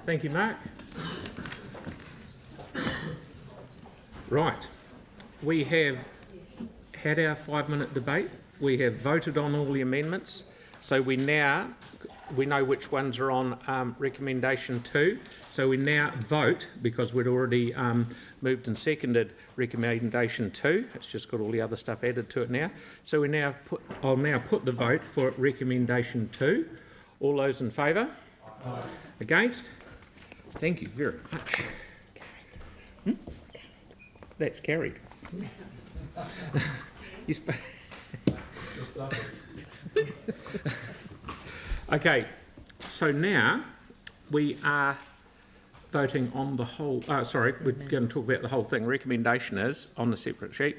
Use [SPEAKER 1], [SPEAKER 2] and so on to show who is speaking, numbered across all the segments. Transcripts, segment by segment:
[SPEAKER 1] Thank you, Mark. Right, we have had our 5-minute debate. We have voted on all the amendments. So we know which ones are on recommendation 2. So we now vote, because we'd already moved and seconded recommendation 2. It's just got all the other stuff added to it now. So I'll now put the vote for recommendation 2. All those in favour? Aye. Against? Thank you very much. That's carried. Okay, so now we are voting on the whole, we're going to talk about the whole thing. Recommendation is on the separate sheet.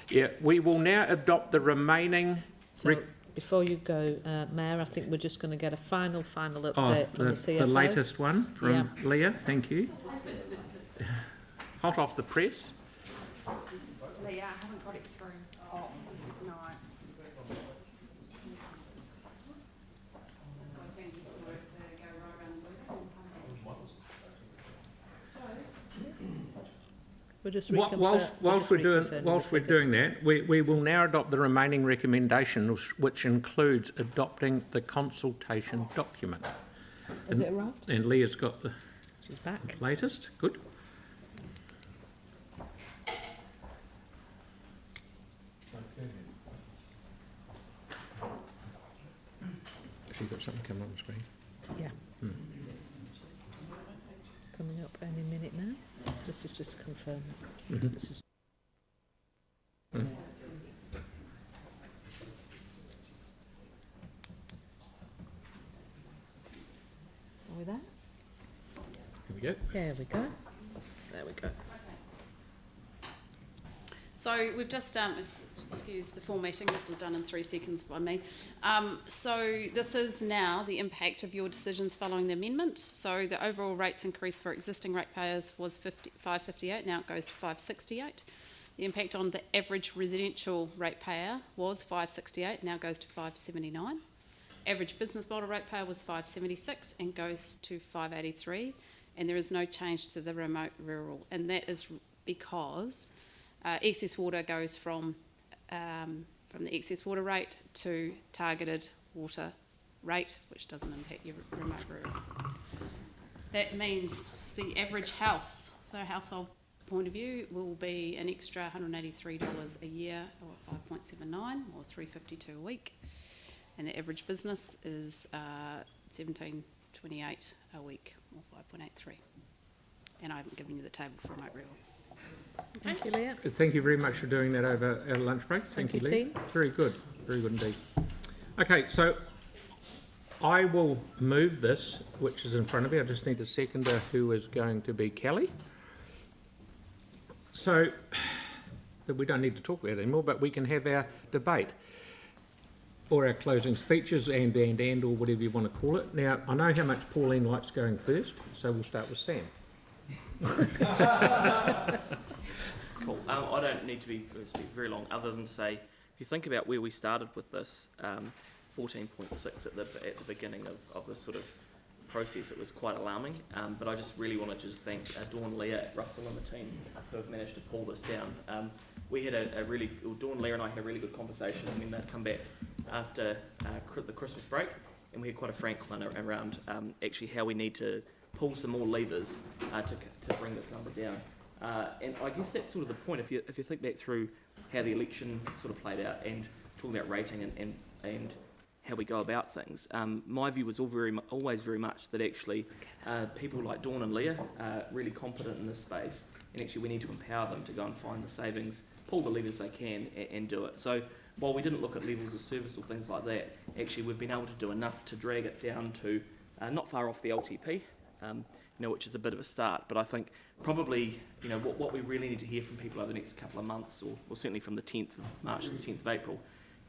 [SPEAKER 1] Yeah, we will now adopt the remaining...
[SPEAKER 2] So before you go, Mayor, I think we're just going to get a final update from the CFO.
[SPEAKER 1] The latest one from Leah, thank you. Hot off the press.
[SPEAKER 3] Leah, I haven't got it through. Oh, no. So I turned to work to go right around the loop and come back.
[SPEAKER 2] We're just
[SPEAKER 1] whilst we're doing that, we will now adopt the remaining recommendation, which includes adopting the consultation document.
[SPEAKER 2] Has it arrived?
[SPEAKER 1] And Leah's got the
[SPEAKER 2] She's back.
[SPEAKER 1] Latest. Good. You've got something coming up on the screen.
[SPEAKER 2] Yeah. It's coming up any minute now. This is just to confirm. This is.
[SPEAKER 1] Mm.
[SPEAKER 2] Are we there?
[SPEAKER 1] Here we go.
[SPEAKER 2] There we go. There we go.
[SPEAKER 3] So we've just, excuse the formatting, this was done in 3 seconds by me. So this is now the impact of your decisions following the amendment. So the overall rates increase for existing ratepayers was $5.58, now it goes to $5.68. The impact on the average residential ratepayer was $5.68, now goes to $5.79. Average business model ratepayer was $5.76 and goes to $5.83. And there is no change to the remote rural, and that is because excess water goes from the excess water rate to targeted water rate, which doesn't impact your remote rural. That means the average house, from a household point of view, will be an extra $183 a year, or 5.79, or $3.52 a week, and the average business is $17.28 a week, or 5.83. And I haven't given you the table for remote rural.
[SPEAKER 2] Thank you, Leah.
[SPEAKER 1] Thank you very much for doing that over our lunch break. Thank you, Leah. Very good indeed. Okay, so I will move this, which is in front of me. I just need a seconder, who is going to be Kelly. So we don't need to talk about it anymore, but we can have our debate, or our closing speeches, and or whatever you want to call it. Now, I know how much Pauline likes going first, so we'll start with Sam.
[SPEAKER 4] Cool. I don't need to speak very long, other than to say, if you think about where we started with this, 14.6 at the beginning of this sort of process, it was quite alarming. But I just really wanted to thank Dawn, Leah, Russell and the team who have managed to pull this down. We had Dawn, Leah and I had a really good conversation when they'd come back after the Christmas break, and we had quite a frank one around actually how we need to pull some more levers to bring this number down. And I guess that's sort of the point. If you think back through how the election sort of played out, and talking about rating and how we go about things, my view was always very much that actually people like Dawn and Leah are really competent in this space, and actually we need to empower them to go and find the savings, pull the levers they can, and do it. So while we didn't look at levels of service or things like that, actually we've been able to do enough to drag it down to not far off the LTP. Which is a bit of a start, but I think probably what we really need to hear from people over the next couple of months, or certainly from the 10th of March to the 10th of April,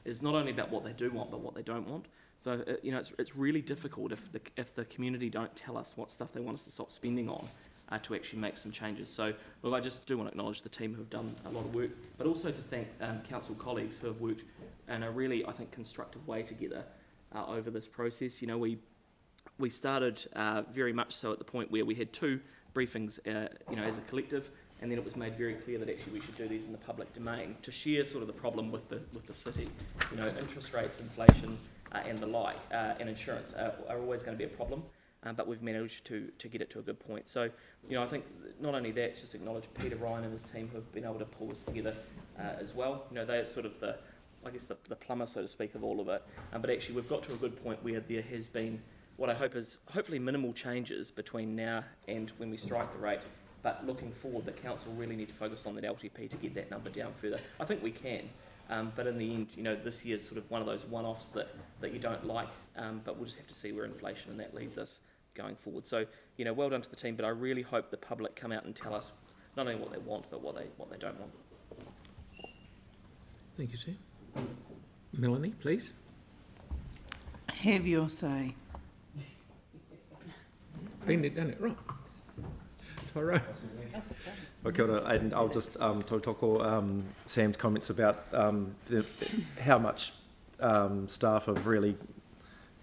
[SPEAKER 4] is not only about what they do want, but what they don't want. So it's really difficult if the community don't tell us what stuff they want us to stop spending on to actually make some changes. So look, I just do want to acknowledge the team who have done a lot of work, but also to thank council colleagues who have worked in a really, I think, constructive way together over this process. we started very much so at the point where we had 2 briefings, as a collective, and then it was made very clear that actually we should do these in the public domain to share sort of the problem with the city. Interest rates, inflation, and the like, and insurance are always going to be a problem, but we've managed to get it to a good point. So, I think not only that, just acknowledge Peter Ryan and his team who have been able to pull this together as well. They're sort of the plumber, so to speak, of all of it. But actually, we've got to a good point where there has been what I hope is hopefully minimal changes between now and when we strike the rate. But looking forward, the council really need to focus on that LTP to get that number down further. I think we can, but in the end, this year's sort of one of those one-offs that you don't like, but we'll just have to see where inflation and that leads us going forward. So, well done to the team, but I really hope the public come out and tell us not only what they want, but what they don't want.
[SPEAKER 1] Thank you, Sam. Melanie, please.
[SPEAKER 5] Have your say.
[SPEAKER 1] Been there, done it, right. Tyrone.
[SPEAKER 6] Kia ora, and I'll just tautoko Sam's comments about how much staff have really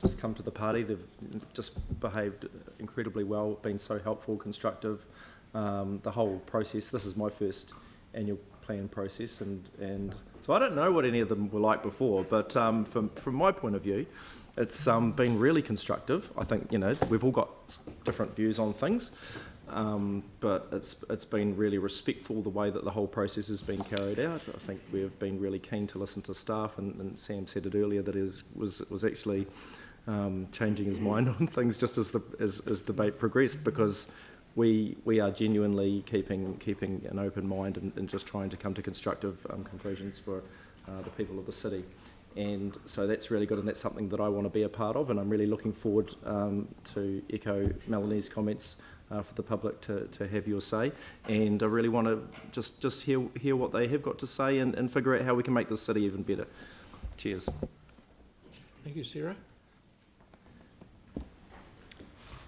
[SPEAKER 6] just come to the party. They've just behaved incredibly well, been so helpful, constructive. The whole process, this is my first annual plan process, and so I don't know what any of them were like before, but from my point of view, it's been really constructive. I think, we've all got different views on things, but it's been really respectful the way that the whole process has been carried out. I think we've been really keen to listen to staff, and Sam said it earlier that he was actually changing his mind on things just as debate progressed, because we are genuinely keeping an open mind and just trying to come to constructive conclusions for the people of the city. And so that's really good, and that's something that I want to be a part of, and I'm really looking forward to echo Melanie's comments for the public to have your say, and I really want to just hear what they have got to say and figure out how we can make the city even better. Cheers.
[SPEAKER 1] Thank you, Sarah.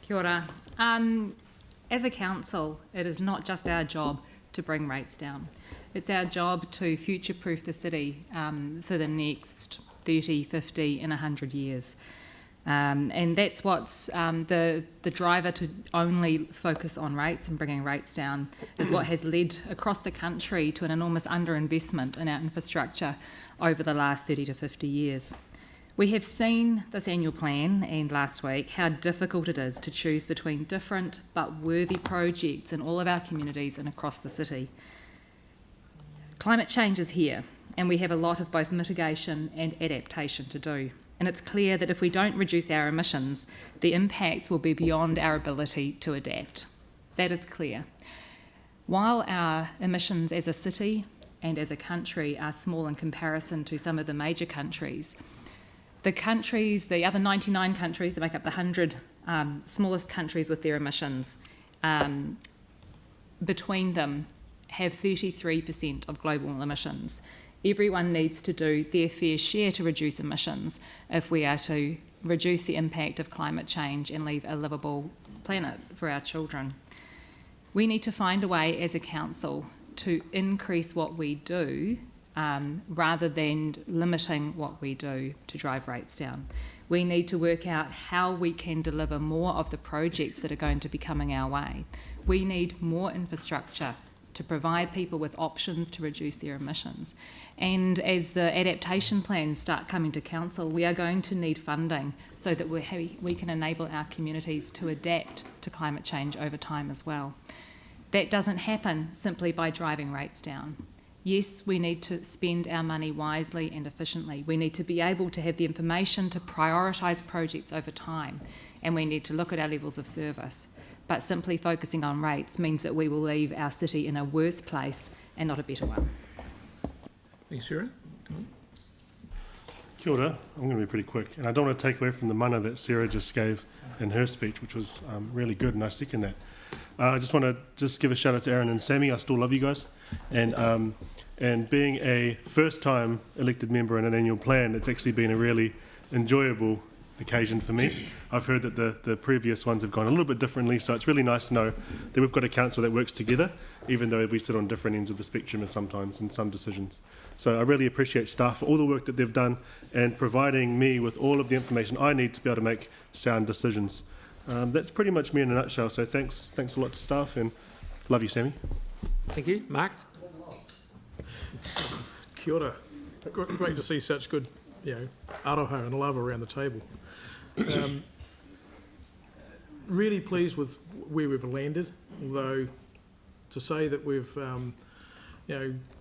[SPEAKER 7] Kia ora. As a council, it is not just our job to bring rates down. It's our job to future-proof the city for the next 30, 50 and 100 years. And that's what's the driver to only focus on rates and bringing rates down is what has led across the country to an enormous underinvestment in our infrastructure over the last 30 to 50 years. We have seen this annual plan and last week how difficult it is to choose between different but worthy projects in all of our communities and across the city. Climate change is here, and we have a lot of both mitigation and adaptation to do. And it's clear that if we don't reduce our emissions, the impacts will be beyond our ability to adapt. That is clear. While our emissions as a city and as a country are small in comparison to some of the major countries, the other 99 countries that make up the 100 smallest countries with their emissions, between them have 33% of global emissions. Everyone needs to do their fair share to reduce emissions if we are to reduce the impact of climate change and leave a livable planet for our children. We need to find a way as a council to increase what we do rather than limiting what we do to drive rates down. We need to work out how we can deliver more of the projects that are going to be coming our way. We need more infrastructure to provide people with options to reduce their emissions. And as the adaptation plans start coming to council, we are going to need funding so that we can enable our communities to adapt to climate change over time as well. That doesn't happen simply by driving rates down. Yes, we need to spend our money wisely and efficiently. We need to be able to have the information to prioritise projects over time, and we need to look at our levels of service. But simply focusing on rates means that we will leave our city in a worse place and not a better one.
[SPEAKER 1] Thanks, Sarah.
[SPEAKER 8] Kia ora. I'm going to be pretty quick, and I don't want to take away from the mana that Sarah just gave in her speech, which was really good, and I second that. I just want to give a shout out to Aaron and Sammy. I still love you guys, and being a first-time elected member in an annual plan, it's actually been a really enjoyable occasion for me. I've heard that the previous ones have gone a little bit differently, so it's really nice to know that we've got a council that works together, even though we sit on different ends of the spectrum and sometimes in some decisions. So I really appreciate staff for all the work that they've done and providing me with all of the information I need to be able to make sound decisions. That's pretty much me in a nutshell, so thanks a lot to staff, and love you, Sammy.
[SPEAKER 1] Thank you. Mark?
[SPEAKER 9] Kia ora. Great to see such good, aroha and love around the table. Really pleased with where we've landed, although to say that we've,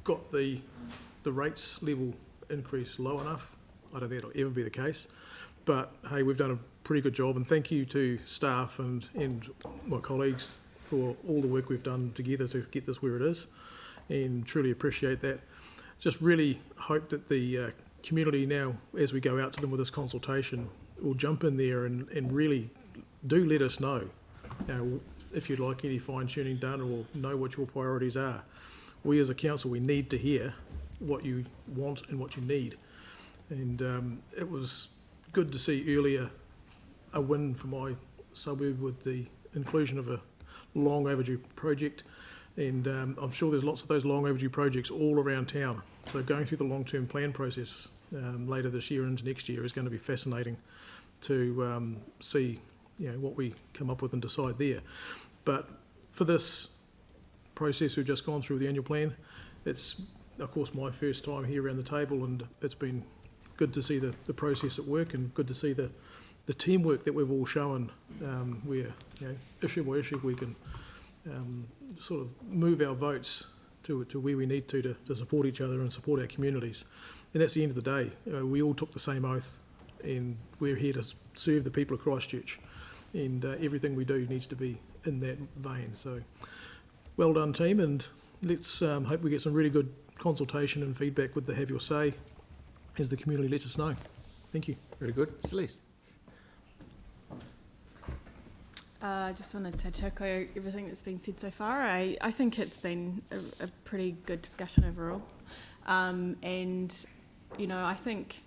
[SPEAKER 9] got the rates level increase low enough, I don't think it'll ever be the case. But hey, we've done a pretty good job, and thank you to staff and my colleagues for all the work we've done together to get this where it is, and truly appreciate that. Just really hope that the community now, as we go out to them with this consultation, will jump in there and really do let us know, if you'd like any fine tuning done or know what your priorities are. We as a council, we need to hear what you want and what you need. And it was good to see earlier a win for my suburb with the inclusion of a long overdue project, and I'm sure there's lots of those long overdue projects all around town. So going through the long-term plan process later this year and into next year is going to be fascinating to see what we come up with and decide there. But for this process we've just gone through, the annual plan, it's of course my first time here around the table, and it's been good to see the process at work, and good to see the teamwork that we've all shown, where issue by issue we can sort of move our votes to where we need to support each other and support our communities. And that's the end of the day. We all took the same oath, and we're here to serve the people of Christchurch, and everything we do needs to be in that vein. So well done, team, and let's hope we get some really good consultation and feedback with the Have Your Say as the community lets us know. Thank you.
[SPEAKER 1] Very good. Celeste?
[SPEAKER 10] I just wanted to echo everything that's been said so far. I think it's been a pretty good discussion overall. And, I think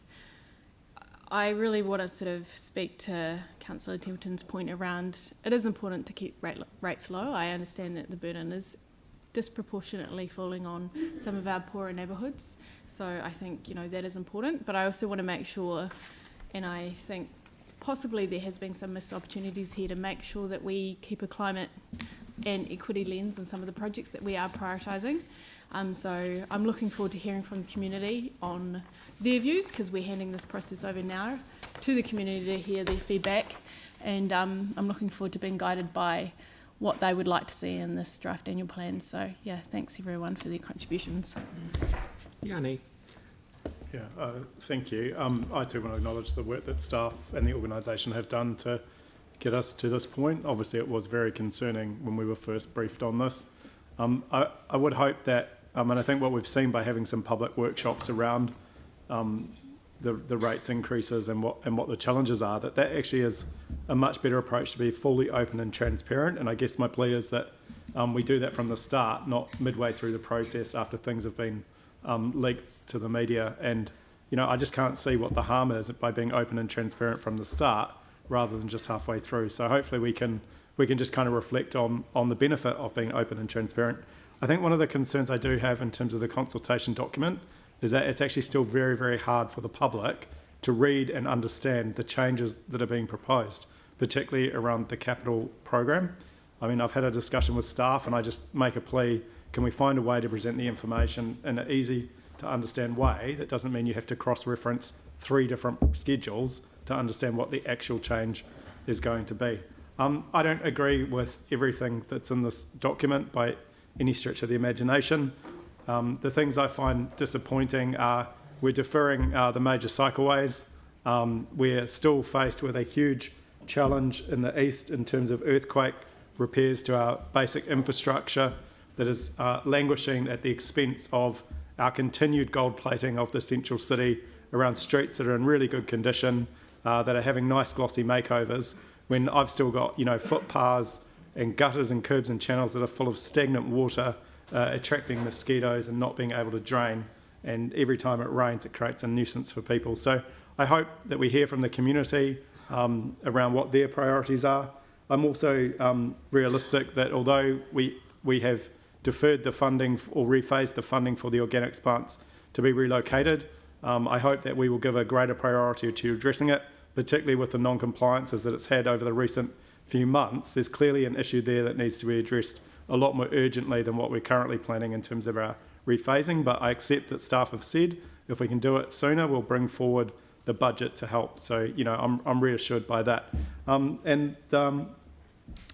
[SPEAKER 10] I really want to sort of speak to Councillor Templeton's point around it is important to keep rates low. I understand that the burden is disproportionately falling on some of our poorer neighbourhoods. So I think, that is important. But I also want to make sure, and I think possibly there has been some missed opportunities here, to make sure that we keep a climate and equity lens on some of the projects that we are prioritising. So I'm looking forward to hearing from the community on their views, because we're handing this process over now to the community to hear their feedback. And I'm looking forward to being guided by what they would like to see in this draft annual plan. So, thanks everyone for their contributions.
[SPEAKER 1] Yanni?
[SPEAKER 11] Yeah, thank you. I too want to acknowledge the work that staff and the organisation have done to get us to this point. Obviously, it was very concerning when we were first briefed on this. I would hope that, and I think what we've seen by having some public workshops around the rates increases and what the challenges are, that actually is a much better approach to be fully open and transparent. And I guess my plea is that we do that from the start, not midway through the process after things have been leaked to the media. And I just can't see what the harm is by being open and transparent from the start rather than just halfway through. So hopefully we can just kind of reflect on the benefit of being open and transparent. I think one of the concerns I do have in terms of the consultation document is that it's actually still very, very hard for the public to read and understand the changes that are being proposed, particularly around the capital program. I mean, I've had a discussion with staff, and I just make a plea, can we find a way to present the information in an easy to understand way that doesn't mean you have to cross-reference 3 different schedules to understand what the actual change is going to be. I don't agree with everything that's in this document by any stretch of the imagination. The things I find disappointing are we're deferring the major cycleways. We're still faced with a huge challenge in the east in terms of earthquake repairs to our basic infrastructure that is languishing at the expense of our continued gold plating of the central city around streets that are in really good condition, that are having nice glossy makeovers, when I've still got footpaths and gutters and curbs and channels that are full of stagnant water, attracting mosquitoes and not being able to drain. And every time it rains, it creates a nuisance for people. So I hope that we hear from the community around what their priorities are. I'm also realistic that although we have deferred the funding or rephased the funding for the organics plants to be relocated, I hope that we will give a greater priority to addressing it, particularly with the non-compliances that it's had over the recent few months. There's clearly an issue there that needs to be addressed a lot more urgently than what we're currently planning in terms of our rephasing, but I accept that staff have said if we can do it sooner, we'll bring forward the budget to help. So, I'm reassured by that. And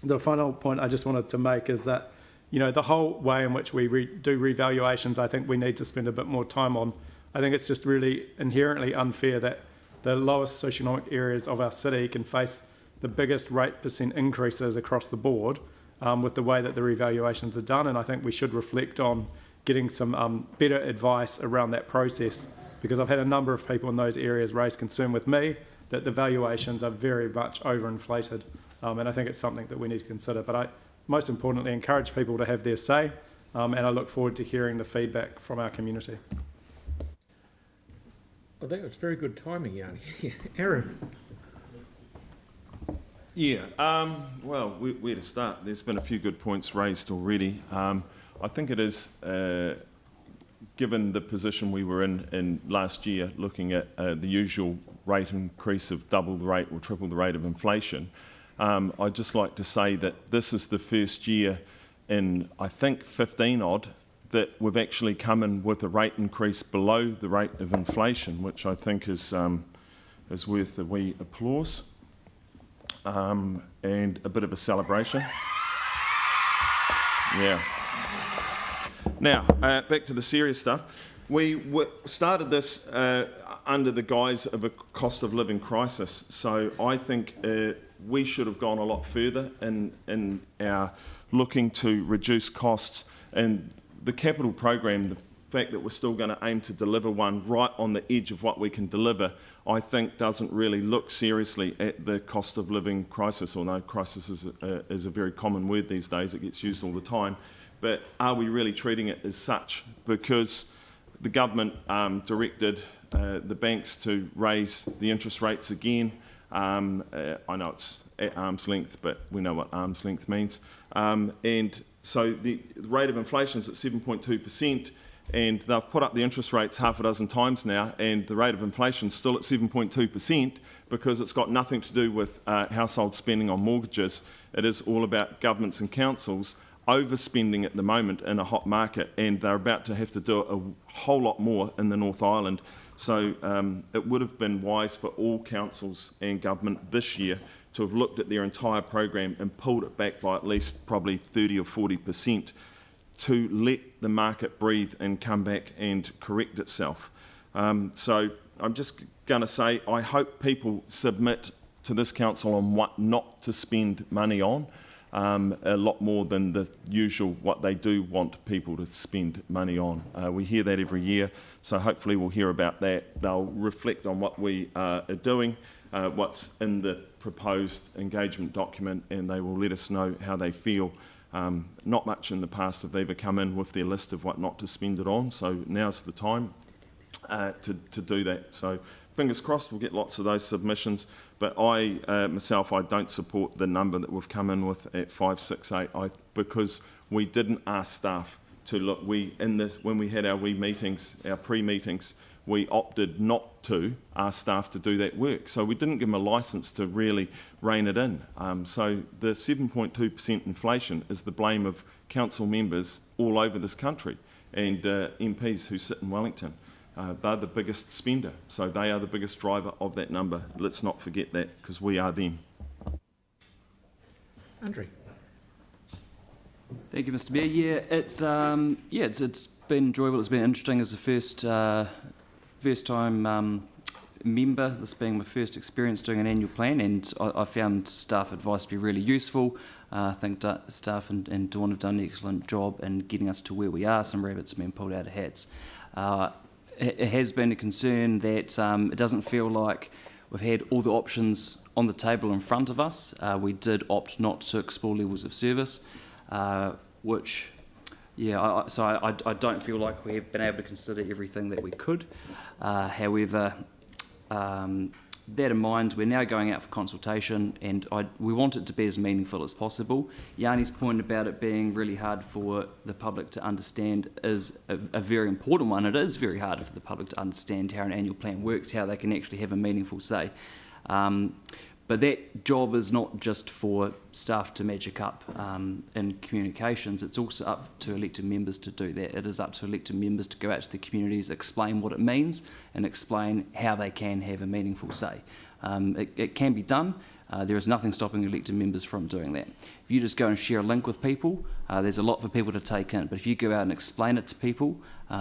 [SPEAKER 11] the final point I just wanted to make is that, the whole way in which we do revaluations, I think we need to spend a bit more time on. I think it's just really inherently unfair that the lowest socioeconomic areas of our city can face the biggest rate percent increases across the board with the way that the revaluations are done. And I think we should reflect on getting some better advice around that process, because I've had a number of people in those areas raise concern with me that the valuations are very much overinflated. And I think it's something that we need to consider. But I most importantly encourage people to have their say, and I look forward to hearing the feedback from our community.
[SPEAKER 1] Well, that was very good timing, Yanni. Aaron.
[SPEAKER 12] Yeah, well, where to start? There's been a few good points raised already. I think it is, given the position we were in last year, looking at the usual rate increase of double the rate or triple the rate of inflation, I'd just like to say that this is the first year in, I think, 15 odd, that we've actually come in with a rate increase below the rate of inflation, which I think is worth a wee applause and a bit of a celebration. Yeah. Now, back to the serious stuff. We started this under the guise of a cost of living crisis, so I think we should have gone a lot further in our looking to reduce costs. And the capital program, the fact that we're still going to aim to deliver one right on the edge of what we can deliver, I think doesn't really look seriously at the cost of living crisis, although crisis is a very common word these days, it gets used all the time. But are we really treating it as such? Because the government directed the banks to raise the interest rates again. I know it's at arm's length, but we know what arm's length means. And so the rate of inflation is at 7.2%, and they've put up the interest rates half a dozen times now, and the rate of inflation is still at 7.2% because it's got nothing to do with household spending on mortgages. It is all about governments and councils overspending at the moment in a hot market, and they're about to have to do a whole lot more in the North Island. So it would have been wise for all councils and government this year to have looked at their entire program and pulled it back by at least probably 30 or 40% to let the market breathe and come back and correct itself. So I'm just going to say I hope people submit to this council on what not to spend money on, a lot more than the usual what they do want people to spend money on. We hear that every year, so hopefully we'll hear about that. They'll reflect on what we are doing, what's in the proposed engagement document, and they will let us know how they feel. Not much in the past have they ever come in with their list of what not to spend it on, so now's the time to do that. So fingers crossed we'll get lots of those submissions, but I myself I don't support the number that we've come in with at 568 because we didn't ask staff to look. When we had our meetings, our pre-meetings, we opted not to ask staff to do that work. So we didn't give them a licence to really rein it in. So the 7.2% inflation is the blame of council members all over this country and MPs who sit in Wellington. They're the biggest spender, so they are the biggest driver of that number. Let's not forget that, because we are them.
[SPEAKER 1] Andre.
[SPEAKER 13] Thank you, Mr. Mayor. Yeah, it's been enjoyable. It's been interesting as the first time member. This being my first experience doing an annual plan, and I found staff advice to be really useful. I think staff and Dawn have done an excellent job in getting us to where we are. Some rabbits have been pulled out of hats. It has been a concern that it doesn't feel like we've had all the options on the table in front of us. We did opt not to explore levels of service, which, yeah, I don't feel like we have been able to consider everything that we could. However, that in mind, we're now going out for consultation, and we want it to be as meaningful as possible. Yanni's point about it being really hard for the public to understand is a very important one. It is very hard for the public to understand how an annual plan works, how they can actually have a meaningful say. But that job is not just for staff to magic up in communications, it's also up to elected members to do that. It is up to elected members to go out to the communities, explain what it means, and explain how they can have a meaningful say. It can be done. There is nothing stopping elected members from doing that. If you just go and share a link with people, there's a lot for people to take in. But if you go out and explain it to people,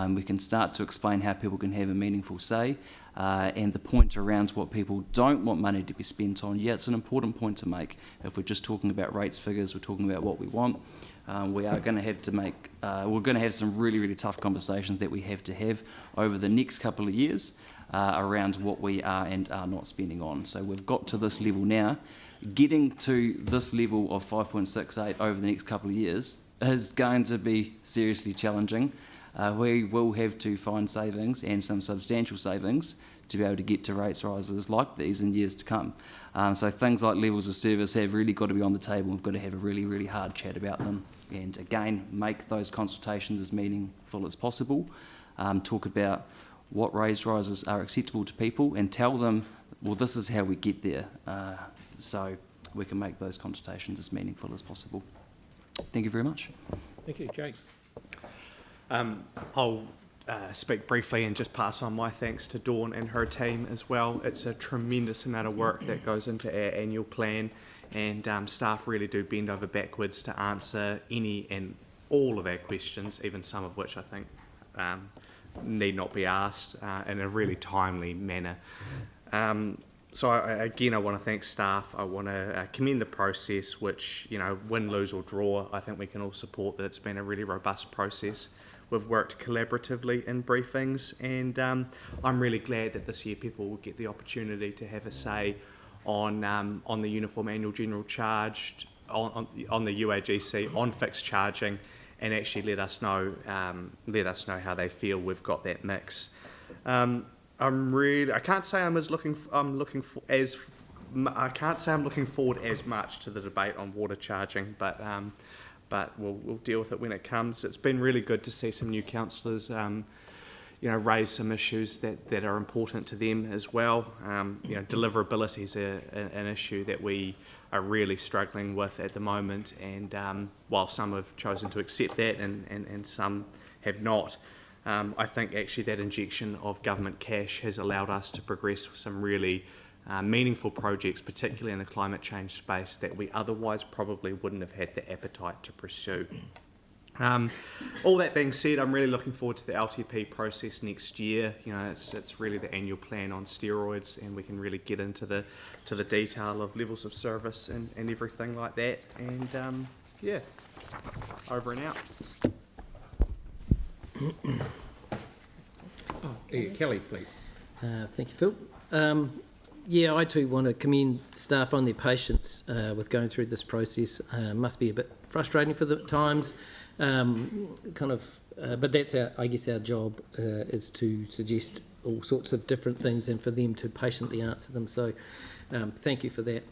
[SPEAKER 13] we can start to explain how people can have a meaningful say. And the point around what people don't want money to be spent on, yeah, it's an important point to make. If we're just talking about rates figures, we're talking about what we want. We are going to have to we're going to have some really, really tough conversations that we have to have over the next couple of years around what we are and are not spending on. So we've got to this level now. Getting to this level of 5.68 over the next couple of years is going to be seriously challenging. We will have to find savings, and some substantial savings, to be able to get to rates rises like these in years to come. So things like levels of service have really got to be on the table. We've got to have a really, really hard chat about them, and again, make those consultations as meaningful as possible. Talk about what raise rises are acceptable to people, and tell them, well, this is how we get there. So we can make those consultations as meaningful as possible. Thank you very much.
[SPEAKER 1] Thank you, Jake.
[SPEAKER 14] I'll speak briefly and just pass on my thanks to Dawn and her team as well. It's a tremendous amount of work that goes into our annual plan, and staff really do bend over backwards to answer any and all of our questions, even some of which I think need not be asked in a really timely manner. So again, I want to thank staff. I want to commend the process, which, you know, win, lose or draw, I think we can all support that it's been a really robust process. We've worked collaboratively in briefings, and I'm really glad that this year people will get the opportunity to have a say on the uniform annual general charge, on the UAGC, on fixed charging, and actually let us know how they feel we've got that mix. I can't say I'm looking forward as much to the debate on water charging, but we'll deal with it when it comes. It's been really good to see some new councillors, raise some issues that are important to them as well. Deliverability is an issue that we are really struggling with at the moment, and while some have chosen to accept that and some have not, I think actually that injection of government cash has allowed us to progress with some really meaningful projects, particularly in the climate change space, that we otherwise probably wouldn't have had the appetite to pursue. All that being said, I'm really looking forward to the LTP process next year. It's really the annual plan on steroids, and we can really get into the detail of levels of service and everything like that. And over and out.
[SPEAKER 1] Kelly, please.
[SPEAKER 15] Thank you, Phil. I too want to commend staff on their patience with going through this process. Must be a bit frustrating for the times, but that's our job is to suggest all sorts of different things and for them to patiently answer them. So thank you for that.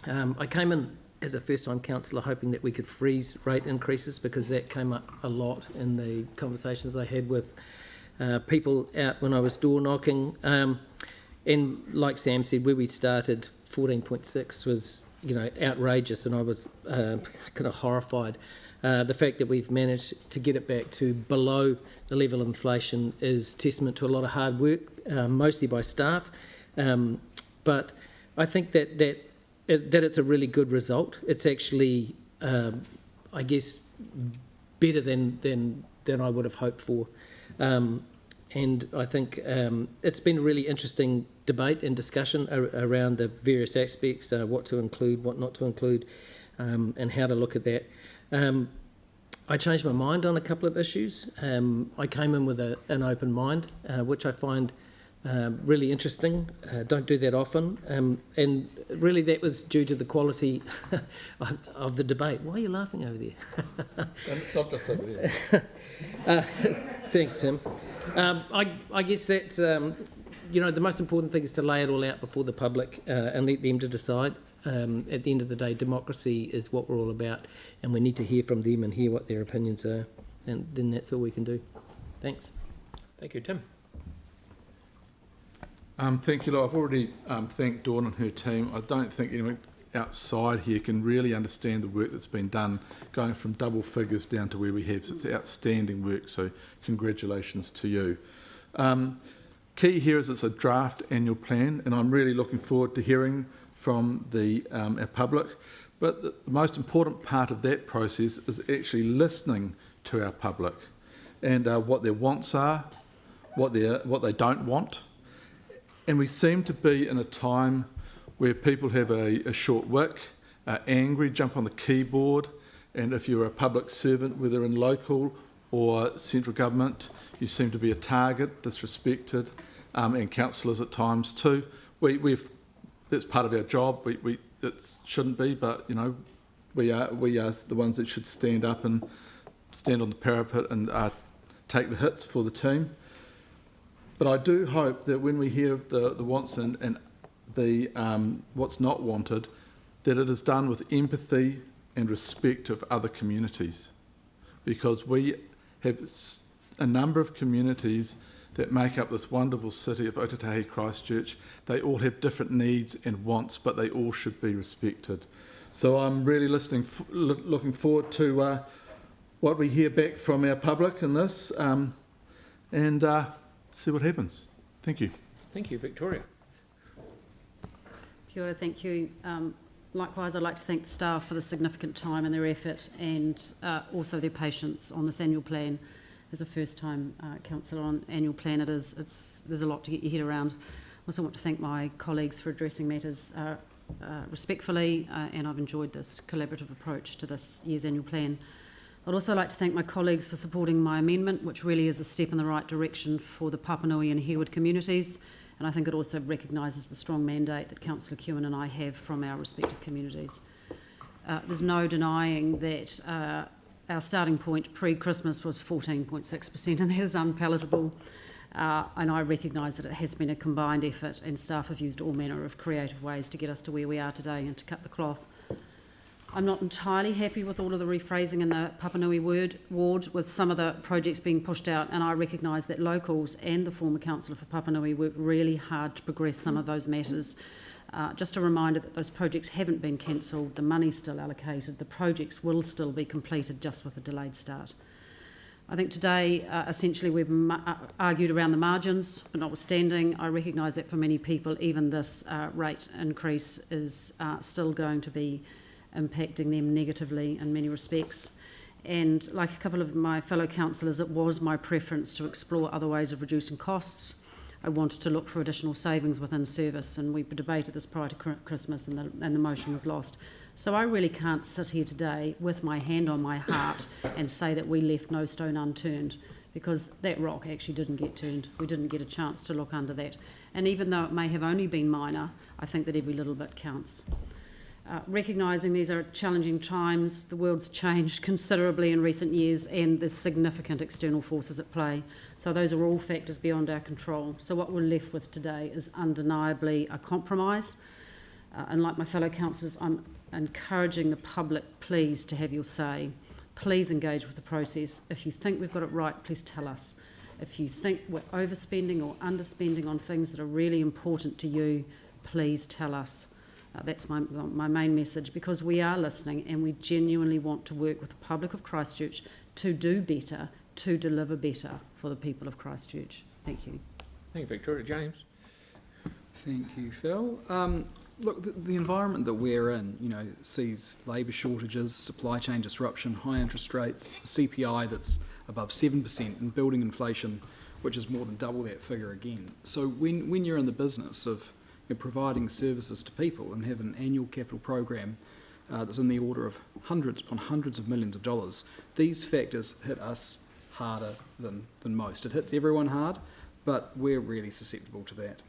[SPEAKER 15] I came in as a first-time councillor hoping that we could freeze rate increases, because that came up a lot in the conversations I had with people out when I was door knocking. And like Sam said, where we started, 14.6 was, outrageous, and I was kind of horrified. The fact that we've managed to get it back to below the level of inflation is testament to a lot of hard work, mostly by staff. But I think that it's a really good result. It's actually, I guess, better than I would have hoped for. And I think it's been a really interesting debate and discussion around the various aspects, what to include, what not to include, and how to look at that. I changed my mind on a couple of issues. I came in with an open mind, which I find really interesting. Don't do that often. And really that was due to the quality of the debate. Why are you laughing over there?
[SPEAKER 1] It's not just over there.
[SPEAKER 15] Thanks, Tim. I guess that's you know, the most important thing is to lay it all out before the public and let them to decide. At the end of the day, democracy is what we're all about, and we need to hear from them and hear what their opinions are, and then that's all we can do. Thanks.
[SPEAKER 1] Thank you, Tim.
[SPEAKER 16] Thank you, I've already thanked Dawn and her team. I don't think anyone outside here can really understand the work that's been done, going from double figures down to where we have. So it's outstanding work, so congratulations to you. Key here is it's a draft annual plan, and I'm really looking forward to hearing from our public. But the most important part of that process is actually listening to our public and what their wants are, what they don't want. And we seem to be in a time where people have a short wick, are angry, jump on the keyboard, and if you're a public servant, whether in local or central government, you seem to be a target, disrespected, and councillors at times too. That's part of our job. It shouldn't be, but you know, we are the ones that should stand up and stand on the parapet and take the hits for the team. But I do hope that when we hear of the wants and the what's not wanted, that it is done with empathy and respect of other communities, because we have a number of communities that make up this wonderful city of Ōtautahi Christchurch. They all have different needs and wants, but they all should be respected. So I'm really looking forward to what we hear back from our public in this, and see what happens. Thank you.
[SPEAKER 1] Thank you, Victoria.
[SPEAKER 17] Kia ora, thank you. Likewise, I'd like to thank the staff for the significant time and their effort, and also their patience on this annual plan. As a first-time councillor on annual plan, there's a lot to get your head around. I also want to thank my colleagues for addressing matters respectfully, and I've enjoyed this collaborative approach to this year's annual plan. I'd also like to thank my colleagues for supporting my amendment, which really is a step in the right direction for the Papanui and Herwood communities, and I think it also recognises the strong mandate that Councillor Kewen and I have from our respective communities. There's no denying that our starting point pre-Christmas was 14.6%, and that is unpalatable. And I recognise that it has been a combined effort, and staff have used all manner of creative ways to get us to where we are today and to cut the cloth. I'm not entirely happy with all of the rephrasing in the Papanui ward, with some of the projects being pushed out, and I recognise that locals and the former councillor for Papanui worked really hard to progress some of those matters. Just a reminder that those projects haven't been cancelled, the money's still allocated, the projects will still be completed, just with a delayed start. I think today, essentially, we've argued around the margins, but notwithstanding, I recognise that for many people, even this rate increase is still going to be impacting them negatively in many respects. And like a couple of my fellow councillors, it was my preference to explore other ways of reducing costs. I wanted to look for additional savings within service, and we debated this prior to Christmas, and the motion was lost. So I really can't sit here today with my hand on my heart and say that we left no stone unturned, because that rock actually didn't get turned. We didn't get a chance to look under that. And even though it may have only been minor, I think that every little bit counts. Recognising these are challenging times, the world's changed considerably in recent years, and there's significant external forces at play. So those are all factors beyond our control. So what we're left with today is undeniably a compromise. And like my fellow councillors, I'm encouraging the public, please, to have your say. Please engage with the process. If you think we've got it right, please tell us. If you think we're overspending or underspending on things that are really important to you, please tell us. That's my main message, because we are listening and we genuinely want to work with the public of Christchurch to do better, to deliver better for the people of Christchurch. Thank you.
[SPEAKER 1] Thank you, Victoria. James.
[SPEAKER 18] Thank you, Phil. Look, the environment that we're in, you know, sees labour shortages, supply chain disruption, high interest rates, a CPI that's above 7%, and building inflation, which is more than double that figure again. So when you're in the business of providing services to people and have an annual capital program that's in the order of hundreds upon hundreds of millions of dollars, these factors hit us harder than most. It hits everyone hard, but we're really susceptible to that.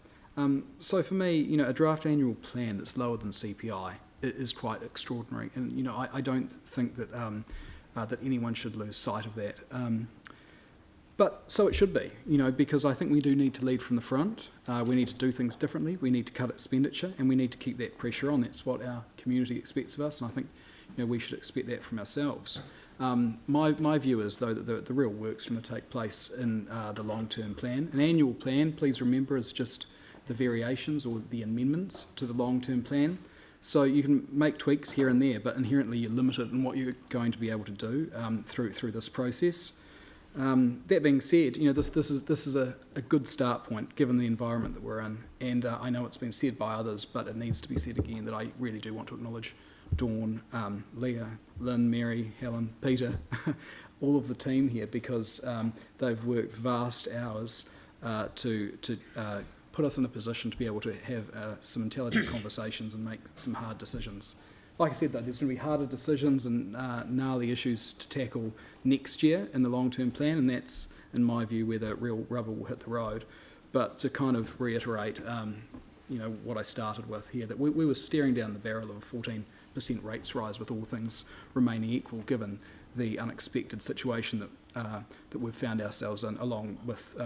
[SPEAKER 18] So for me, you know, a draft annual plan that's lower than CPI is quite extraordinary, and you know, I don't think that that anyone should lose sight of that. But so it should be, because I think we do need to lead from the front. We need to do things differently. We need to cut expenditure, and we need to keep that pressure on. That's what our community expects of us, and I think we should expect that from ourselves. My view is, though, that the real work's going to take place in the long-term plan. An annual plan, please remember, is just the variations or the amendments to the long-term plan. So you can make tweaks here and there, but inherently you're limited in what you're going to be able to do through this process. That being said, this is a good start point given the environment that we're in, and I know it's been said by others, but it needs to be said again that I really do want to acknowledge Dawn, Leah, Lynn, Mary, Helen, Peter, all of the team here, because they've worked vast hours to put us in a position to be able to have some intelligent conversations and make some hard decisions. Like I said, though, there's going to be harder decisions and gnarly issues to tackle next year in the long-term plan, and that's, in my view, where the real rubber will hit the road. But to kind of reiterate, what I started with here, that we were staring down the barrel of a 14% rates rise with all things remaining equal, given the unexpected situation that we've found ourselves in, along with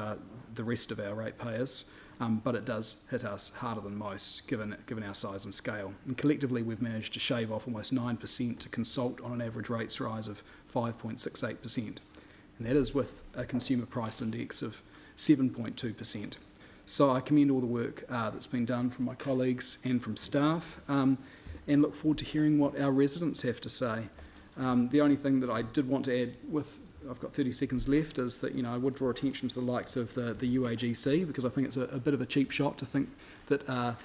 [SPEAKER 18] the rest of our ratepayers. But it does hit us harder than most, given our size and scale. And collectively, we've managed to shave off almost 9% to consult on an average rates rise of 5.68%. And that is with a consumer price index of 7.2%. So I commend all the work that's been done from my colleagues and from staff, and look forward to hearing what our residents have to say. The only thing that I did want to add I've got 30 seconds left, is that I would draw attention to the likes of the UAGC, because I think it's a bit of a cheap shot to think that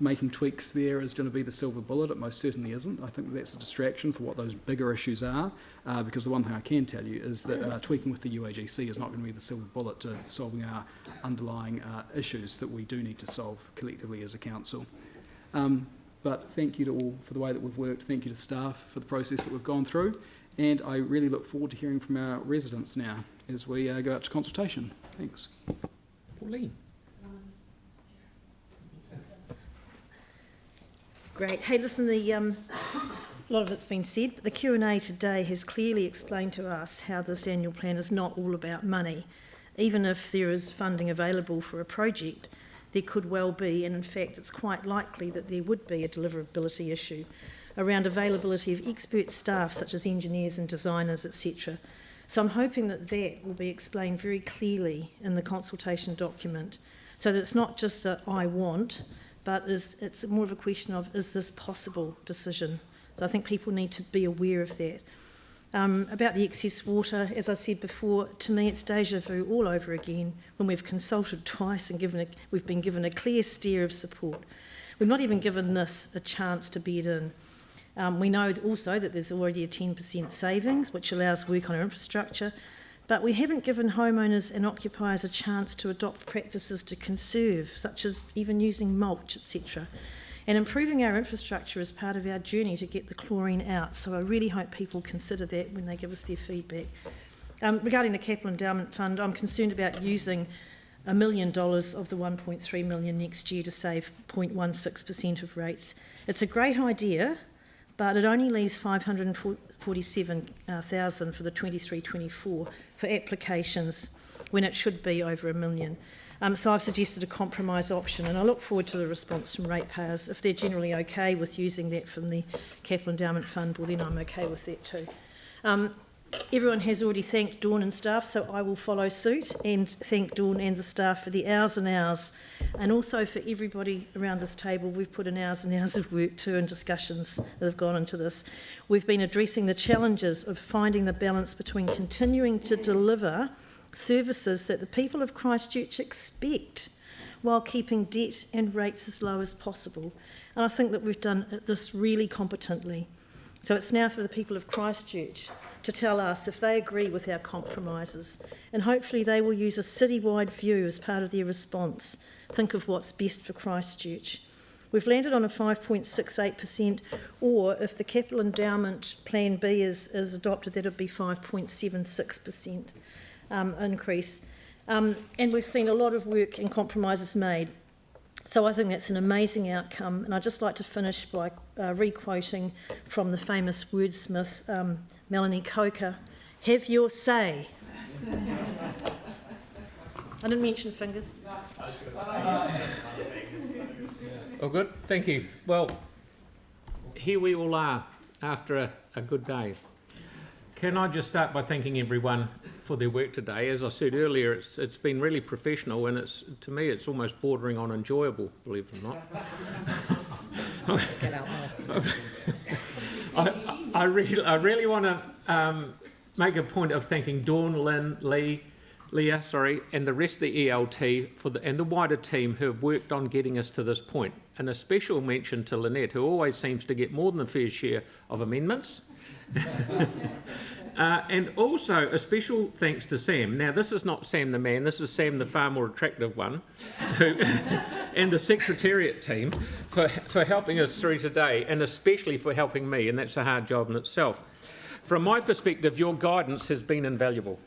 [SPEAKER 18] making tweaks there is going to be the silver bullet. It most certainly isn't. I think that's a distraction for what those bigger issues are, because the one thing I can tell you is that tweaking with the UAGC is not going to be the silver bullet to solving our underlying issues that we do need to solve collectively as a council. But thank you to all for the way that we've worked. Thank you to staff for the process that we've gone through. And I really look forward to hearing from our residents now as we go out to consultation. Thanks.
[SPEAKER 1] Pauline.
[SPEAKER 19] Great. Hey, listen, a lot of it's been said, but the Q&A today has clearly explained to us how this annual plan is not all about money. Even if there is funding available for a project, there could well be, and in fact it's quite likely that there would be, a deliverability issue around availability of expert staff such as engineers and designers, etc. So I'm hoping that will be explained very clearly in the consultation document, so that it's not just that I want, but it's more of a question of, is this possible decision? So I think people need to be aware of that. About the excess water, as I said before, to me it's deja vu all over again when we've consulted twice and we've been given a clear steer of support. We've not even given this a chance to bed in. We know also that there's already a 10% savings, which allows work on our infrastructure, but we haven't given homeowners and occupiers a chance to adopt practices to conserve, such as even using mulch, etc. And improving our infrastructure is part of our journey to get the chlorine out, so I really hope people consider that when they give us their feedback. Regarding the Capital Endowment Fund, I'm concerned about using $1 million of the $1.3 million next year to save 0.16% of rates. It's a great idea, but it only leaves $547,000 for the 23-24 for applications when it should be over $1 million. So I've suggested a compromise option, and I look forward to the response from ratepayers. If they're generally okay with using that from the Capital Endowment Fund, well then I'm okay with that too. Everyone has already thanked Dawn and staff, so I will follow suit and thank Dawn and the staff for the hours and hours, and also for everybody around this table. We've put in hours and hours of work too, and discussions that have gone into this. We've been addressing the challenges of finding the balance between continuing to deliver services that the people of Christchurch expect while keeping debt and rates as low as possible. And I think that we've done this really competently. So it's now for the people of Christchurch to tell us if they agree with our compromises, and hopefully they will use a citywide view as part of their response. Think of what's best for Christchurch. We've landed on a 5.68%, or if the Capital Endowment Plan B is adopted, that would be 5.76% increase. And we've seen a lot of work and compromises made. So I think that's an amazing outcome, and I'd just like to finish by re-quoting from the famous wordsmith Melanie Coker: "Have your say." I didn't mention fingers.
[SPEAKER 1] All good, thank you. Well, here we all are after a good day. Can I just start by thanking everyone for their work today? As I said earlier, it's been really professional, and to me it's almost bordering on enjoyable, believe it or not.
[SPEAKER 2] Get out more.
[SPEAKER 1] I really want to make a point of thanking Dawn, Lynn, Leah, and the rest of the ELT and the wider team who have worked on getting us to this point. And a special mention to Lynette, who always seems to get more than a fair share of amendments. And also a special thanks to Sam. Now, this is not Sam the man, this is Sam the far more attractive one, and the Secretariat team for helping us through today, and especially for helping me, and that's a hard job in itself. From my perspective, your guidance has been invaluable.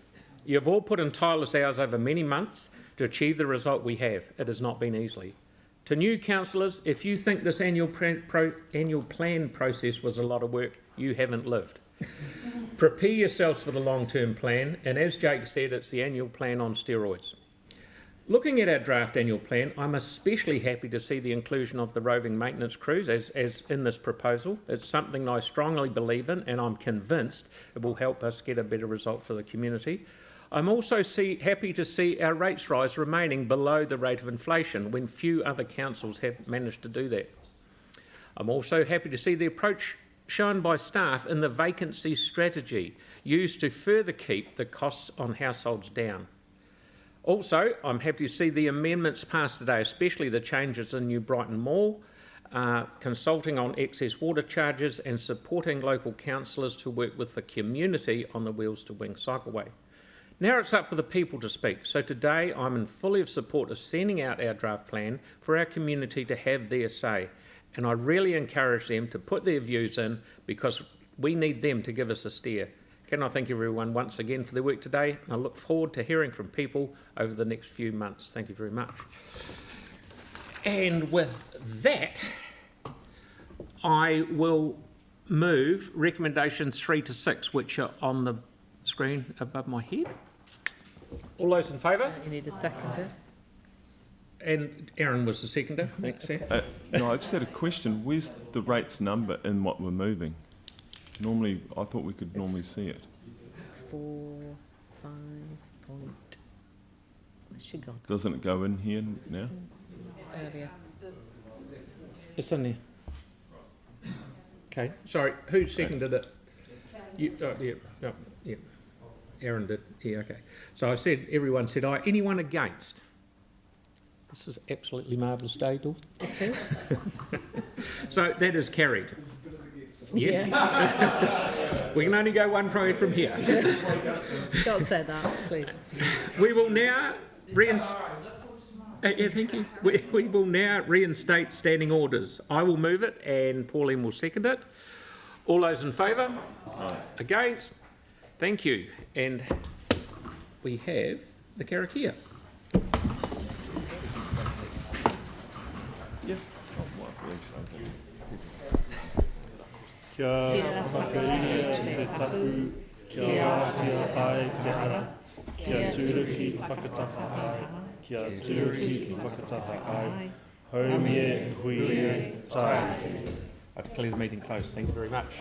[SPEAKER 1] You have all put in tireless hours over many months to achieve the result we have. It has not been easy. To new councillors, if you think this annual plan process was a lot of work, you haven't lived. Prepare yourselves for the long-term plan, and as Jake said, it's the annual plan on steroids. Looking at our draft annual plan, I'm especially happy to see the inclusion of the roving maintenance crews as in this proposal. It's something I strongly believe in, and I'm convinced it will help us get a better result for the community. I'm also happy to see our rates rise remaining below the rate of inflation when few other councils have managed to do that. I'm also happy to see the approach shown by staff in the vacancy strategy used to further keep the costs on households down. Also, I'm happy to see the amendments passed today, especially the changes in New Brighton Mall, consulting on excess water charges and supporting local councillors to work with the community on the Wheels to Wing cycleway. Now it's up for the people to speak, so today I'm in fully of support of sending out our draft plan for our community to have their say, and I really encourage them to put their views in because we need them to give us a steer. Can I thank everyone once again for their work today, and I look forward to hearing from people over the next few months. Thank you very much. And with that, I will move recommendations 3 to 6, which are on the screen above my head. All those in favour?
[SPEAKER 2] You need a seconder.
[SPEAKER 1] And Aaron was the seconder. Thanks, Sam.
[SPEAKER 12] No, I just had a question. Where's the rates number in what we're moving? Normally, I thought we could normally see it.
[SPEAKER 2] 4, 5 point. Where's she gone?
[SPEAKER 12] Doesn't it go in here now?
[SPEAKER 2] Earlier.
[SPEAKER 1] It's in there. Okay. Sorry, who seconded it? You, yeah. Aaron did. Yeah, okay. So everyone said aye. Anyone against? This is absolutely marvellous day, Dawn.
[SPEAKER 2] It is.
[SPEAKER 1] So that is carried. Yes. Yeah. We can only go one from here.
[SPEAKER 2] Don't say that, please.
[SPEAKER 1] We will now thank you. We will now reinstate standing orders. I will move it and Pauline will second it. All those in favour? Aye. Against? Thank you. And we have the karakia.
[SPEAKER 12] Yeah.
[SPEAKER 8] Kia whakaia te tapu, kia wātia ai te ara, kia tūruki whakatata ai, kia tūruki whakatata ai, haumie hui tai.
[SPEAKER 1] I declare the meeting closed. Thank you very much.